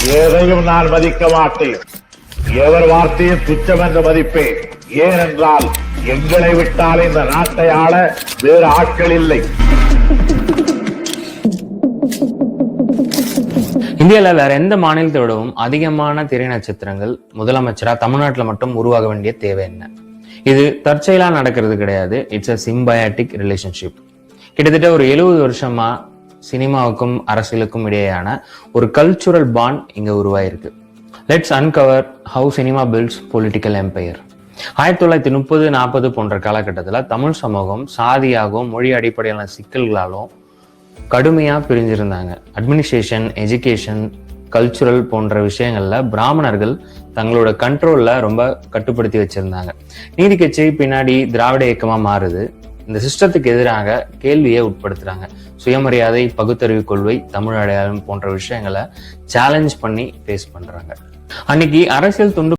எதையும் நான் மதிக்க மாட்டேன். எவர் வார்த்தையும் துச்சம் என்று மதிப்பேன். ஏனென்றால் எங்களை விட்டால் இந்த நாட்டை ஆள வேறு ஆட்கள் இல்லை. இந்தியாவில் வேற எந்த மாநிலத்தை விடவும் அதிகமான திரை நட்சத்திரங்கள் முதலமைச்சரா தமிழ்நாட்டில் மட்டும் உருவாக வேண்டிய தேவை என்ன? இது தற்செயலா நடக்கிறது கிடையாது. It's a symbiotic relationship. கிட்டத்தட்ட ஒரு 70 வருஷமா சினிமாவுக்கும் அரசியலுக்கும் இடையேயான ஒரு கல்ச்சுரல் பாண்ட் இங்க உருவாயிருக்கு. Let's uncover how cinema builds political empire. 1930-40 போன்ற காலகட்டத்தில் தமிழ் சமூகம் சாதியாகவும் மொழி அடிப்படையிலான சிக்கல்களாலும் கடுமையா பிரிஞ்சிருந்தாங்க. அட்மினிஸ்ட்ரேஷன், எஜுகேஷன், கல்ச்சுரல் போன்ற விஷயங்கள்ல பிராமணர்கள் தங்களோட கண்ட்ரோல்ல ரொம்ப கட்டுப்படுத்தி வச்சிருந்தாங்க. நீதி கட்சி பின்னாடி திராவிட இயக்கமா மாறுது. இந்த சிஸ்டத்துக்கு எதிராக கேள்வியை உட்படுத்துறாங்க. சுயமரியாதை, பகுத்தறிவு கொள்கை, தமிழ் அடையாளம் போன்ற விஷயங்களை சேலஞ்ச் பண்ணி ஃபேஸ் பண்றாங்க. அன்னைக்கு அரசியல் துண்டு